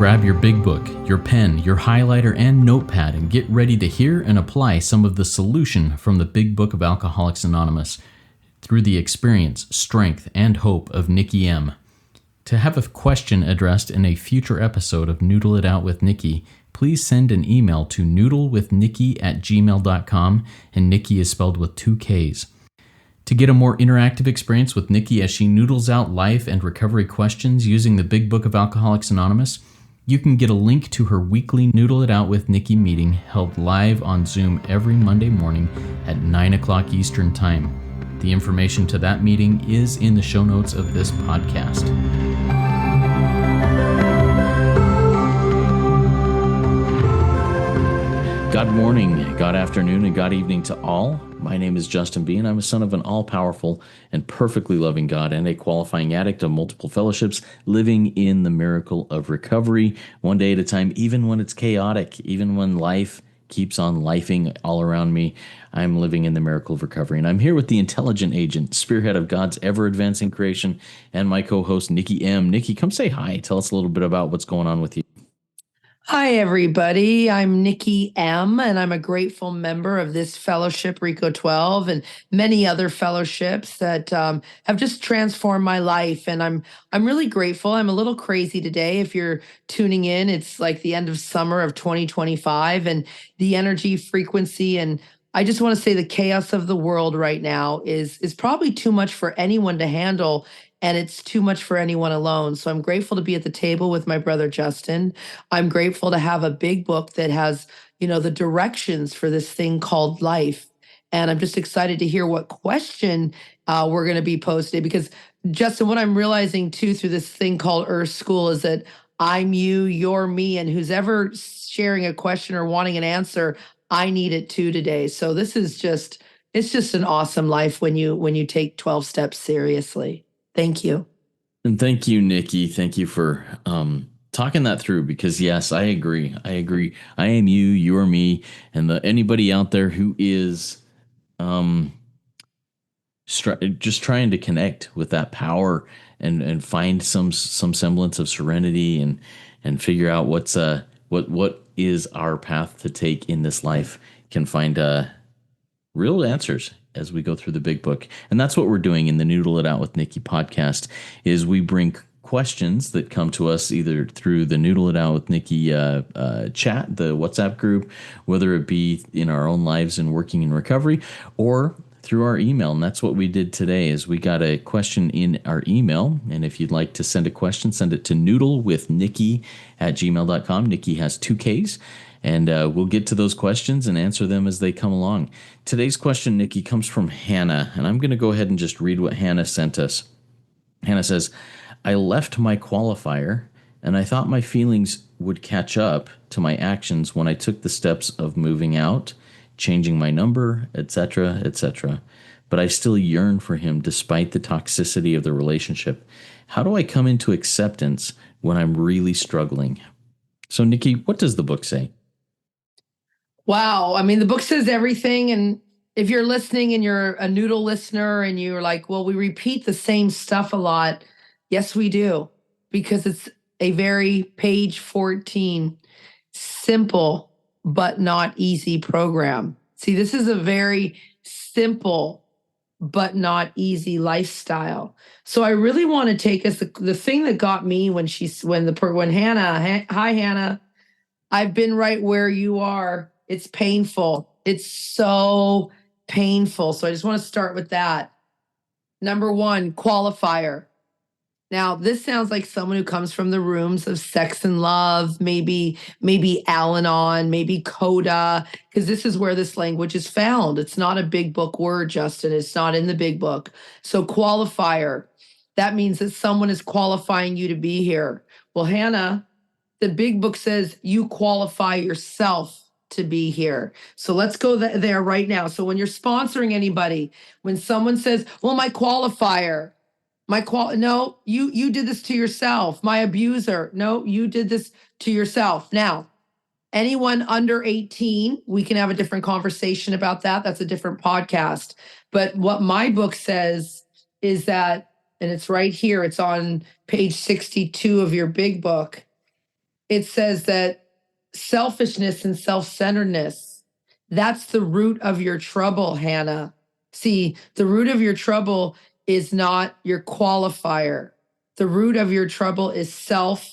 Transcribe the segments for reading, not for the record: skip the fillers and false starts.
grab your big book, your pen, your highlighter, and notepad and get ready to hear and apply some of the solution from the Big Book of Alcoholics Anonymous through the experience, strength, and hope of Nikki M. To have a question addressed in a future episode of Noodle It Out with Nikki, please send an email to noodlewithnikki@gmail.com, and Nikki is spelled with 2 Ks. To get a more interactive experience with Nikki as she noodles out life and recovery questions using the Big Book of Alcoholics Anonymous, you can get a link to her weekly Noodle It Out with Nikki meeting held live on Zoom every Monday morning at 9 o'clock Eastern Time. The information to that meeting is in the show notes of this podcast. God morning, God afternoon, and God evening to all. My name is Justin B., and I'm a son of an all-powerful and perfectly loving God and a qualifying addict of multiple fellowships, living in the miracle of recovery, one day at a time, even when it's chaotic, even when life keeps on lifing all around me. I'm living in the miracle of recovery, and I'm here with the intelligent agent, spearhead of God's ever-advancing creation, and my co-host, Nikki M. Nikki, come say hi. Tell us a little bit about what's going on with you. Hi, everybody. I'm Nikki M, and I'm a grateful member of this fellowship, RICO 12, and many other fellowships that have just transformed my life. And I'm really grateful. I'm a little crazy today. If you're tuning in, it's like the end of summer of 2025, and the energy frequency, and I just want to say the chaos of the world right now is probably too much for anyone to handle. And it's too much for anyone alone. So I'm grateful to be at the table with my brother, Justin. I'm grateful to have a big book that has, the directions for this thing called life. And I'm just excited to hear what question we're going to be posted. Because, Justin, what I'm realizing, too, through this thing called Earth School is that I'm you, you're me, and who's ever sharing a question or wanting an answer, I need it, too, today. So this is it's just an awesome life when you take 12 steps seriously. Thank you. And thank you, Nikki. Thank you for talking that through, because yes, I agree. I am you, you're me, and anybody out there who is just trying to connect with that power and find some semblance of serenity and figure out what is our path to take in this life can find real answers as we go through the big book. And that's what we're doing in the Noodle It Out with Nikki podcast, is we bring questions that come to us either through the Noodle It Out with Nikki chat, the WhatsApp group, whether it be in our own lives and working in recovery, or through our email. And that's what we did today, is we got a question in our email. And if you'd like to send a question, send it to noodlewithnikki@gmail.com. Nikki has 2 Ks. And we'll get to those questions and answer them as they come along. Today's question, Nikki, comes from Hannah. And I'm going to go ahead and just read what Hannah sent us. Hannah says, I left my qualifier, and I thought my feelings would catch up to my actions when I took the steps of moving out, changing my number, etc., etc. But I still yearn for him despite the toxicity of the relationship. How do I come into acceptance when I'm really struggling? So, Nikki, what does the book say? Wow. I mean, the book says everything. And if you're listening and you're a Noodle listener and you're like, well, we repeat the same stuff a lot. Yes, we do. Because it's a very page 14, simple but not easy program. See, this is a very simple but not easy lifestyle. So I really want to take us the thing that got me when Hannah, hi Hannah, I've been right where you are. It's painful. It's so painful. So I just want to start with that. Number 1, qualifier. Now, this sounds like someone who comes from the rooms of Sex and Love, maybe Al-Anon, maybe Coda, because this is where this language is found. It's not a big book word, Justin. It's not in the big book. So qualifier, that means that someone is qualifying you to be here. Well, Hannah, the big book says you qualify yourself to be here. So let's go there right now. So when you're sponsoring anybody, when someone says, well, my qualifier, no, you did this to yourself. My abuser, no, you did this to yourself. Now, anyone under 18, we can have a different conversation about that. That's a different podcast. But what my book says is that, and it's right here, it's on page 62 of your big book, it says that selfishness and self-centeredness, that's the root of your trouble, Hannah. See, the root of your trouble is not your qualifier. The root of your trouble is self.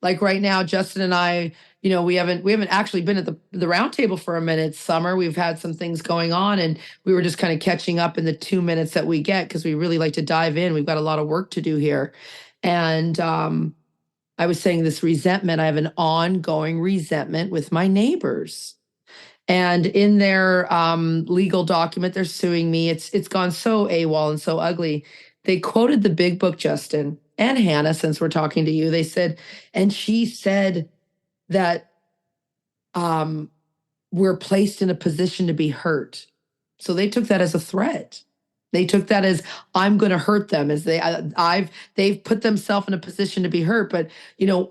Like right now, Justin and I, we haven't actually been at the round table for a minute. Summer, we've had some things going on, and we were just kind of catching up in the 2 minutes that we get because we really like to dive in. We've got a lot of work to do here, and I was saying this resentment. I have an ongoing resentment with my neighbors. And in their legal document, they're suing me. It's gone so AWOL and so ugly. They quoted the big book, Justin and Hannah, since we're talking to you. They said, and she said that we're placed in a position to be hurt. So they took that as a threat. They took that as I'm going to hurt them, as they've put themselves in a position to be hurt. But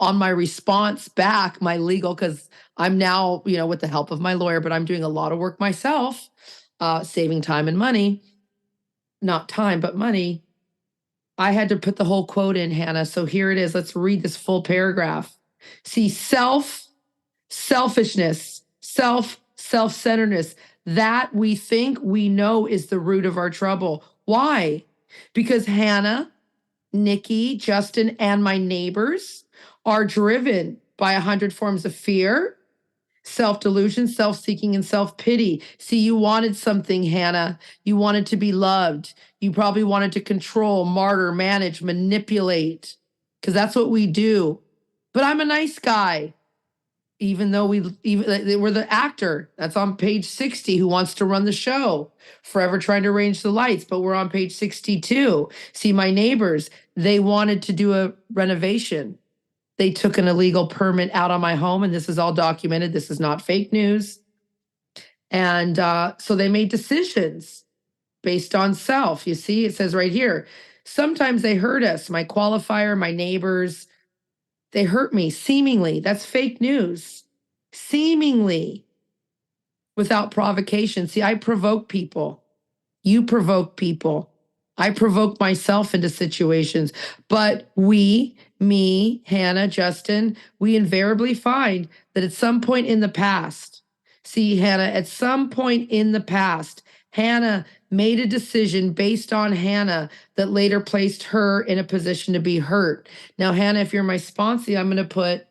on my response back, my legal, because I'm now with the help of my lawyer, but I'm doing a lot of work myself, saving time and money, not time but money. I had to put the whole quote in, Hannah. So here it is. Let's read this full paragraph. See, selfishness, self-centeredness, that we think we know is the root of our trouble. Why? Because Hannah, Nikki, Justin, and my neighbors are driven by 100 forms of fear, self-delusion, self-seeking, and self-pity. See, you wanted something, Hannah. You wanted to be loved. You probably wanted to control, martyr, manage, manipulate, because that's what we do. But I'm a nice guy. Even though we're the actor that's on page 60 who wants to run the show, forever trying to arrange the lights, but we're on page 62. See, my neighbors, they wanted to do a renovation. They took an illegal permit out on my home, and this is all documented. This is not fake news. And so they made decisions based on self. You see, it says right here, sometimes they hurt us, my qualifier, my neighbors, they hurt me, seemingly. That's fake news. Seemingly, without provocation. See, I provoke people. You provoke people. I provoke myself into situations. But me, Hannah, Justin, we invariably find that at some point in the past, see, Hannah, at some point in the past, Hannah made a decision based on Hannah that later placed her in a position to be hurt. Now, Hannah, if you're my sponsee, I'm going to put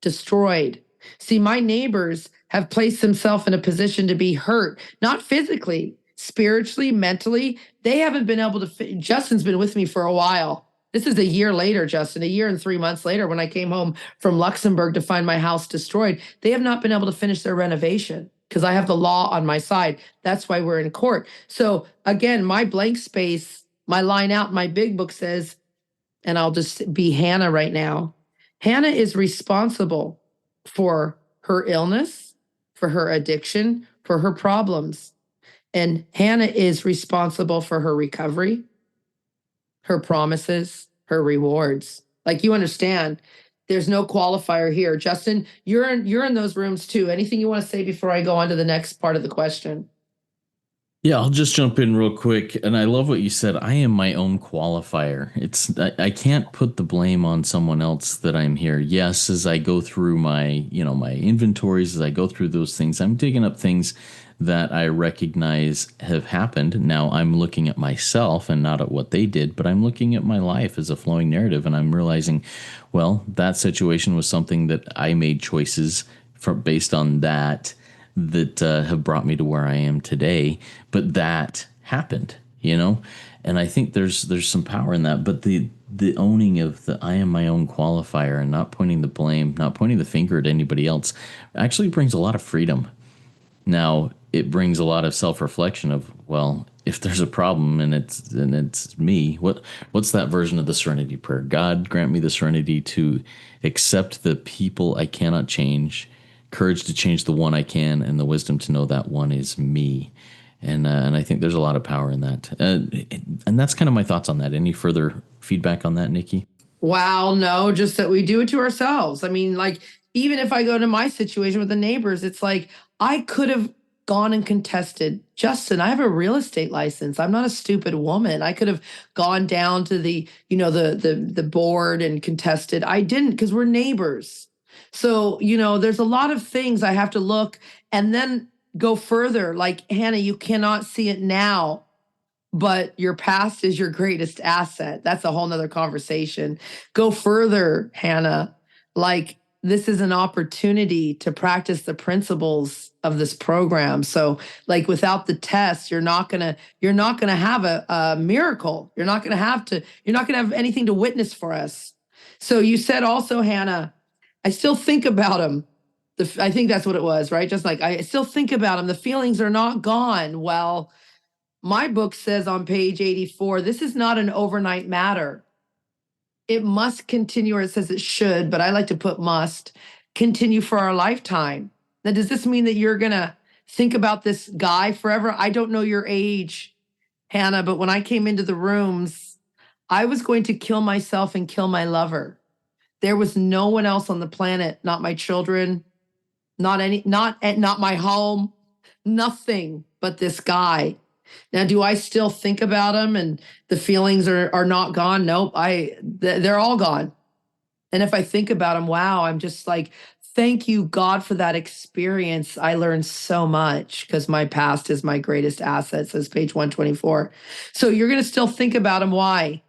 destroyed. See, my neighbors have placed themselves in a position to be hurt, not physically, spiritually, mentally. They haven't been able to. Justin's been with me for a while. This is a year later, Justin, a year and 3 months later, when I came home from Luxembourg to find my house destroyed. They have not been able to finish their renovation because I have the law on my side. That's why we're in court. So again, my blank space, my line out, my big book says, and I'll just be Hannah right now. Hannah is responsible for her illness, for her addiction, for her problems. And Hannah is responsible for her recovery, her promises, her rewards. Like, you understand, there's no qualifier here. Justin, you're in those rooms too. Anything you want to say before I go on to the next part of the question? Yeah, I'll just jump in real quick. And I love what you said. I am my own qualifier. I can't put the blame on someone else that I'm here. Yes, as I go through my inventories, as I go through those things, I'm digging up things that I recognize have happened. Now I'm looking at myself and not at what they did, but I'm looking at my life as a flowing narrative, and I'm realizing, well, that situation was something that I made choices based on that have brought me to where I am today. But that happened, and I think there's some power in that. But the owning of the I am my own qualifier and not pointing the blame, not pointing the finger at anybody else, actually brings a lot of freedom. Now, it brings a lot of self-reflection of, well, if there's a problem and it's me, what's that version of the serenity prayer? God, grant me the serenity to accept the people I cannot change, courage to change the one I can, and the wisdom to know that one is me. And I think there's a lot of power in that. And that's kind of my thoughts on that. Any further feedback on that, Nikki? Wow, no, just that we do it to ourselves. I mean, like, even if I go to my situation with the neighbors, it's like, I could have gone and contested, Justin, I have a real estate license. I'm not a stupid woman. I could have gone down to the, the board and contested. I didn't, because we're neighbors. So, there's a lot of things I have to look and then go further. Like, Hannah, you cannot see it now, but your past is your greatest asset. That's a whole nother conversation. Go further, Hannah. Like, this is an opportunity to practice the principles of this program. So, like, without the test, you're not gonna have a miracle. You're not gonna have anything to witness for us. So you said also, Hannah, I still think about him. I think that's what it was, right? Just like, I still think about him. The feelings are not gone. Well, my book says on page 84, this is not an overnight matter. It must continue, or it says it should, but I like to put must continue for our lifetime. Now, does this mean that you're going to think about this guy forever? I don't know your age, Hannah, but when I came into the rooms, I was going to kill myself and kill my lover. There was no one else on the planet, not my children, not my home, nothing but this guy. Now, do I still think about him and the feelings are not gone? Nope. They're all gone. And if I think about him, wow, I'm just like, thank you, God, for that experience. I learned so much because my past is my greatest asset, says page 124. So you're going to still think about him. Why?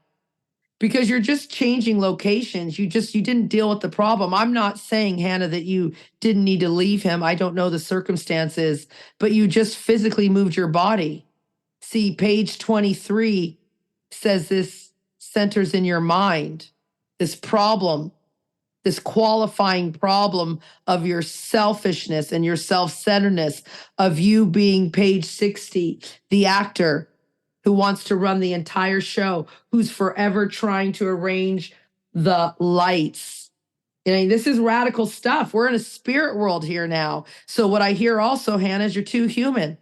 Because you're just changing locations. You didn't deal with the problem. I'm not saying, Hannah, that you didn't need to leave him. I don't know the circumstances, but you just physically moved your body. See, page 23 says this centers in your mind, this problem, this qualifying problem of your selfishness and your self-centeredness, of you being page 60, the actor who wants to run the entire show, who's forever trying to arrange the lights. This is radical stuff. We're in a spirit world here now. So what I hear also, Hannah, is you're too human.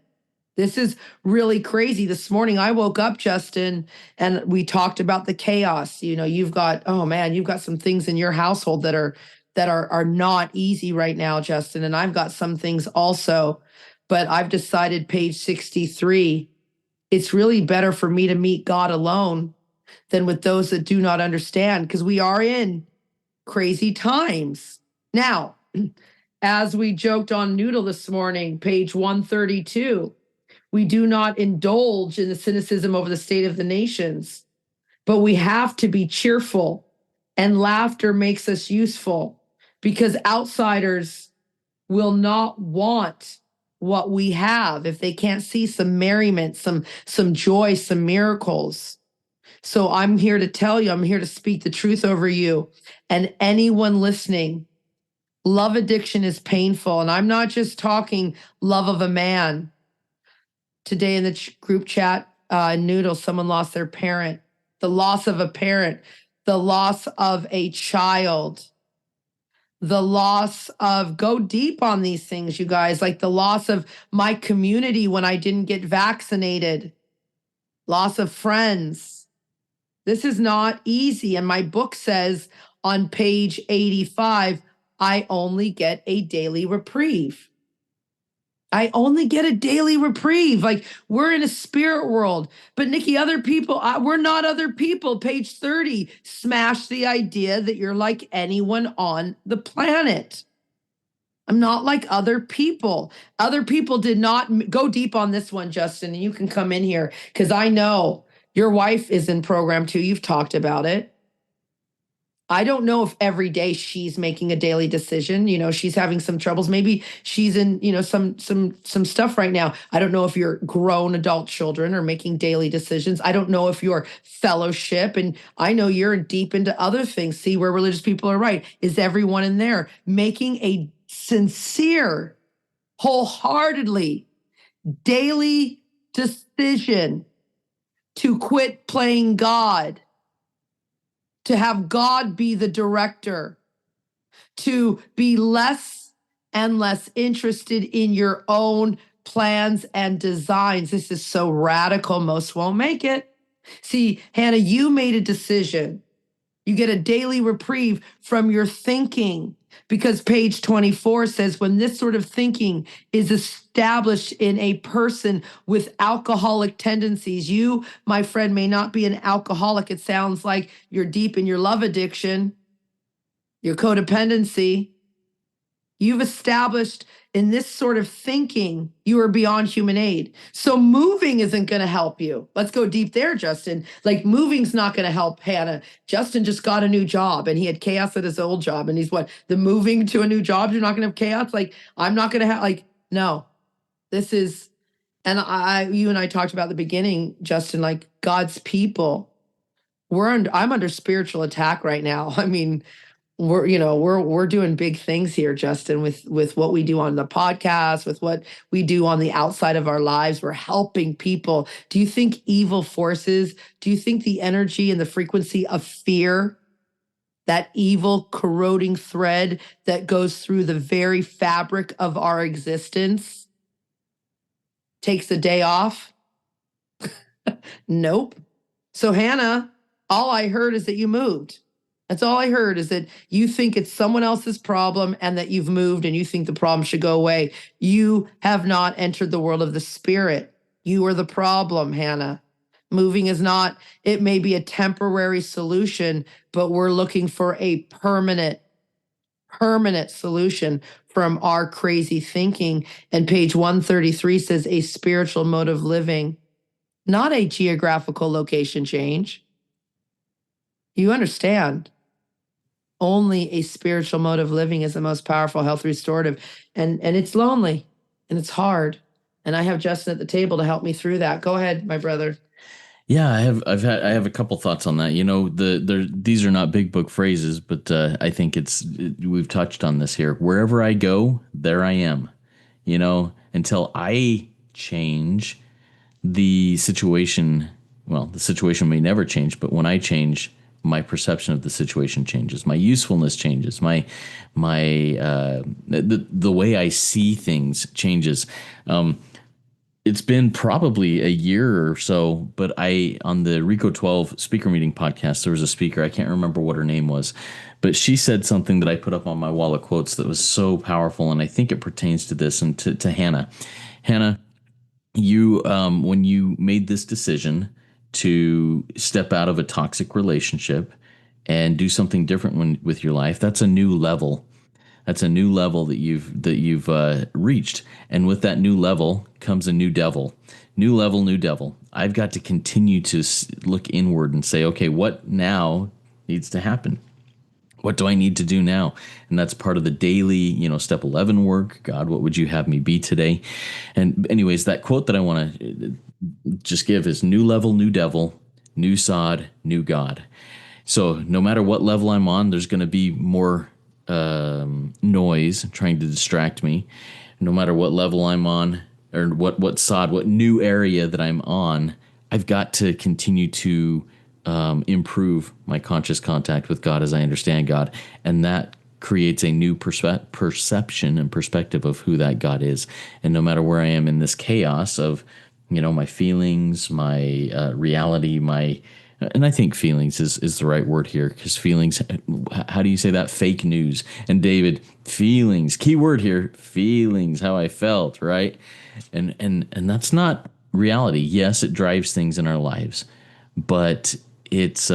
This is really crazy. This morning I woke up, Justin, and we talked about the chaos. You've got some things in your household that are not easy right now, Justin, and I've got some things also. But I've decided, page 63, it's really better for me to meet God alone than with those that do not understand, because we are in crazy times. Now, as we joked on Noodle this morning, page 132, we do not indulge in the cynicism over the state of the nations, but we have to be cheerful, and laughter makes us useful, because outsiders will not want what we have if they can't see some merriment, some joy, some miracles. So I'm here to tell you, I'm here to speak the truth over you and anyone listening. Love addiction is painful, and I'm not just talking love of a man. Today in the group chat, Noodle, someone lost their parent, the loss of a parent, the loss of a child, the loss of, go deep on these things, you guys, like the loss of my community when I didn't get vaccinated, loss of friends. This is not easy. And my book says on page 85, I only get a daily reprieve. I only get a daily reprieve. Like, we're in a spirit world. But Nikki, other people, we're not other people. Page 30, smash the idea that you're like anyone on the planet. I'm not like other people. Other people did not go deep on this one, Justin, and you can come in here because I know your wife is in program too. You've talked about it. I don't know if every day she's making a daily decision. She's having some troubles. Maybe she's in, some stuff right now. I don't know if your grown adult children are making daily decisions. I don't know if your fellowship, and I know you're deep into other things. See where religious people are right. Is everyone in there making a sincere, wholeheartedly daily decision to quit playing God, to have God be the director, to be less and less interested in your own plans and designs? This is so radical, most won't make it. See, Hannah, you made a decision. You get a daily reprieve from your thinking Because page 24 says when this sort of thinking is established in a person with alcoholic tendencies, you, my friend, may not be an alcoholic. It sounds like you're deep in your love addiction, your codependency. You've established in this sort of thinking, you are beyond human aid. So moving isn't going to help you. Let's go deep there, Justin. Like moving's not going to help Hannah. Justin just got a new job and he had chaos at his old job. And he's what? The moving to a new job, you're not going to have chaos? Like, I'm not going to have, like, no. This is, and you and I talked about at the beginning, Justin, like God's people. I'm under spiritual attack right now. I mean, we're doing big things here, Justin, with what we do on the podcast, with what we do on the outside of our lives. We're helping people. Do you think evil forces, do you think the energy and the frequency of fear, that evil corroding thread that goes through the very fabric of our existence, takes a day off? Nope. So Hannah, all I heard is that you moved. That's all I heard, is that you think it's someone else's problem and that you've moved and you think the problem should go away. You have not entered the world of the spirit. You are the problem, Hannah. Moving is not, it may be a temporary solution, but we're looking for a permanent solution from our crazy thinking. And page 133 says a spiritual mode of living, not a geographical location change. You understand? Only a spiritual mode of living is the most powerful, health restorative. And it's lonely and it's hard. And I have Justin at the table to help me through that. Go ahead, my brother. Yeah, I have a couple thoughts on that. These are not big book phrases, but I think we've touched on this here. Wherever I go, there I am. Until I change the situation, well, the situation may never change, but when I change, my perception of the situation changes. My usefulness changes. The way I see things changes. It's been probably a year or so, but on the Rico 12 speaker meeting podcast, there was a speaker, I can't remember what her name was, but she said something that I put up on my wall of quotes that was so powerful, and I think it pertains to this and to Hannah. Hannah, you when you made this decision to step out of a toxic relationship and do something different with your life, that's a new level. That's a new level that you've reached, and with that new level comes a new devil. New level, new devil. I've got to continue to look inward and say, okay, what now needs to happen? What do I need to do now? And that's part of the daily, step 11 work. God, what would you have me be today? And anyways, that quote that I want to just give is new level, new devil, new sod, new God. So no matter what level I'm on, there's going to be more noise trying to distract me. No matter what level I'm on, or what sod, what new area that I'm on, I've got to continue to improve my conscious contact with God as I understand God. And that creates a new perception and perspective of who that God is. And no matter where I am in this chaos of, my feelings, my reality, and I think feelings is the right word here, because feelings, how do you say that? Fake news. And David, feelings, key word here, feelings, how I felt, right? And that's not reality. Yes, it drives things in our lives, but it's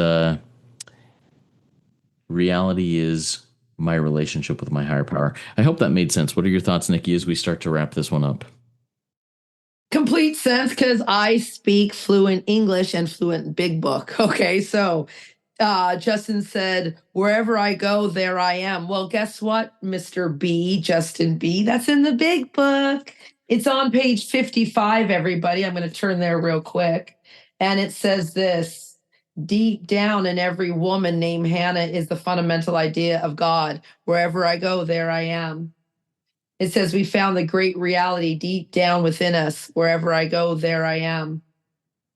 reality is my relationship with my higher power. I hope that made sense. What are your thoughts, Nikki, as we start to wrap this one up? Complete sense, because I speak fluent English and fluent Big Book. Okay, so Justin said, wherever I go, there I am. Well, guess what, Mr. B, Justin B? That's in the Big Book. It's on page 55, everybody. I'm going to turn there real quick. And it says this: deep down in every woman named Hannah is the fundamental idea of God. Wherever I go, there I am. It says, we found the great reality deep down within us. Wherever I go, there I am.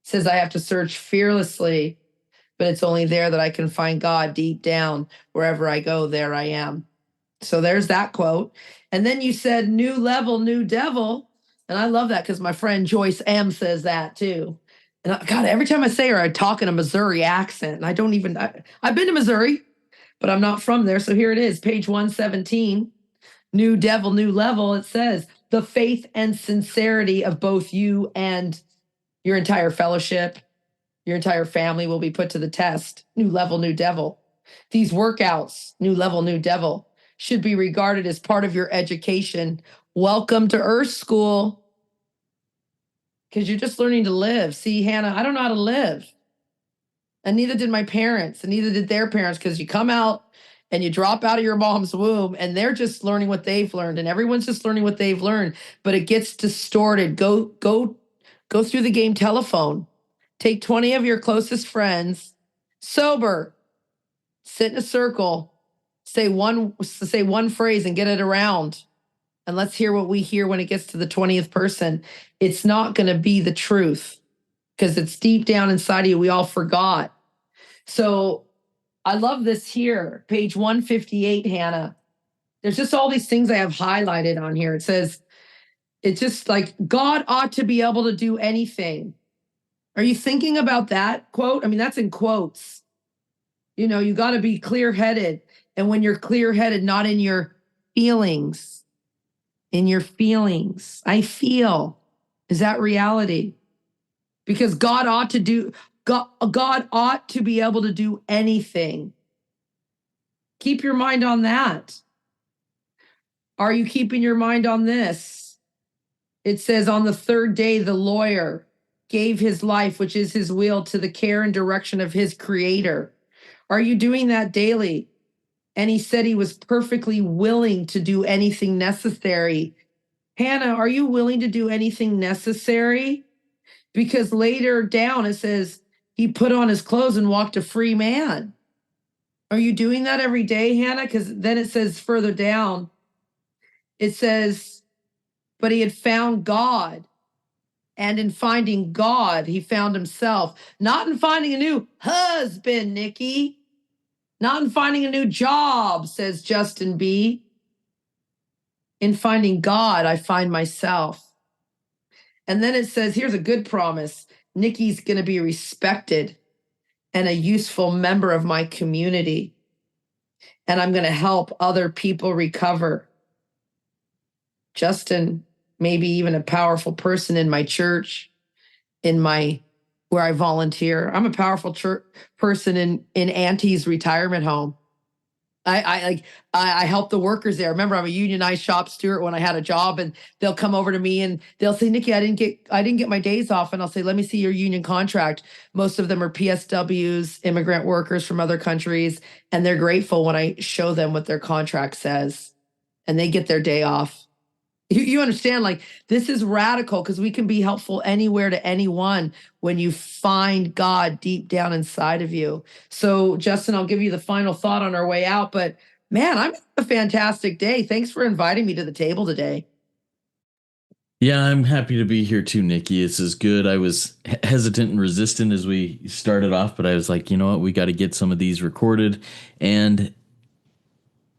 It says, I have to search fearlessly, but it's only there that I can find God deep down. Wherever I go, there I am. So there's that quote. And then you said, new level, new devil. And I love that, because my friend Joyce M says that too. And God, every time I say her, I talk in a Missouri accent. And I've been to Missouri, but I'm not from there. So here it is, page 117, New Devil, New Level. It says, the faith and sincerity of both you and your entire fellowship, your entire family will be put to the test. New level, new devil. These workouts, new level, new devil, should be regarded as part of your education. Welcome to Earth School. Because you're just learning to live. See, Hannah, I don't know how to live. And neither did my parents, and neither did their parents, because you come out and you drop out of your mom's womb and they're just learning what they've learned, and everyone's just learning what they've learned, but it gets distorted. Go through the game telephone. Take 20 of your closest friends, sober, sit in a circle, say one phrase and get it around. And let's hear what we hear when it gets to the 20th person. It's not going to be the truth because it's deep down inside of you. We all forgot. So I love this here, page 158, Hannah. There's just all these things I have highlighted on here. It says, it's just like, God ought to be able to do anything. Are you thinking about that quote? I mean, that's in quotes. You know, you got to be clear-headed. And when you're clear-headed, not in your feelings, in your feelings. I feel. Is that reality? Because God ought to be able to do anything. Keep your mind on that. Are you keeping your mind on this? It says, on the third day, the lawyer gave his life, which is his will, to the care and direction of his creator. Are you doing that daily? And he said he was perfectly willing to do anything necessary. Hannah, are you willing to do anything necessary? Because later down it says he put on his clothes and walked a free man. Are you doing that every day, Hannah? Because then it says further down, it says, but he had found God. And in finding God, he found himself. Not in finding a new husband, Nikki. Not in finding a new job, says Justin B. In finding God, I find myself. And then it says, here's a good promise. Nikki's going to be respected and a useful member of my community. And I'm going to help other people recover. Justin, maybe even a powerful person in my church, where I volunteer. I'm a powerful person in Auntie's retirement home. I help the workers there. Remember, I'm a unionized shop steward when I had a job, and they'll come over to me and they'll say, Nikki, I didn't get my days off. And I'll say, let me see your union contract. Most of them are PSWs, immigrant workers from other countries. And they're grateful when I show them what their contract says, and they get their day off. You understand, like, this is radical because we can be helpful anywhere to anyone when you find God deep down inside of you. So, Justin, I'll give you the final thought on our way out. But man, I'm having a fantastic day. Thanks for inviting me to the table today. Yeah, I'm happy to be here too, Nikki. This is good. I was hesitant and resistant as we started off, but I was like, you know what, we got to get some of these recorded. And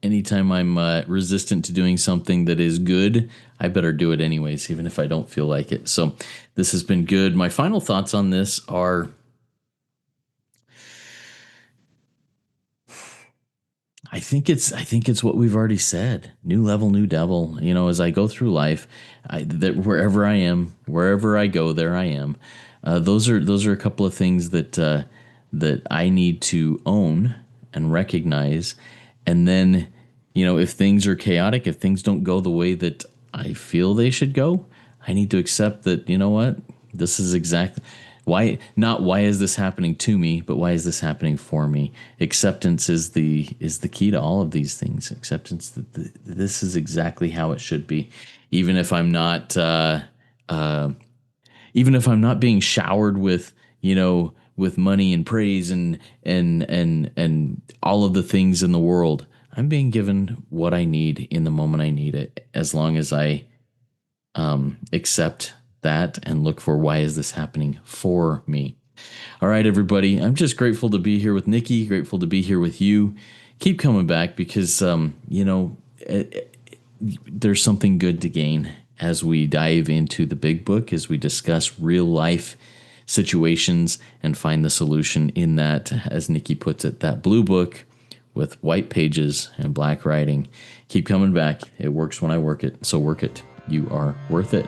anytime I'm resistant to doing something that is good, I better do it anyways, even if I don't feel like it. So this has been good. My final thoughts on this are, I think it's what we've already said. New level, new devil. You know, as I go through life, that wherever I am, wherever I go, there I am. Those are a couple of things that I need to own and recognize. And then, you know, if things are chaotic, if things don't go the way that I feel they should go, I need to accept that, you know what, this is exactly why, not why is this happening to me, but why is this happening for me? Acceptance is the key to all of these things. Acceptance that this is exactly how it should be, even if I'm not being showered with, you know, with money and praise and all of the things in the world. I'm being given what I need in the moment I need it, as long as I accept that and look for why is this happening for me. All right, everybody. I'm just grateful to be here with Nikki, grateful to be here with you. Keep coming back because, you know, there's something good to gain as we dive into the big book, as we discuss real life situations and find the solution in that, as Nikki puts it, that blue book with white pages and black writing. Keep coming back. It works when I work it. So work it. You are worth it.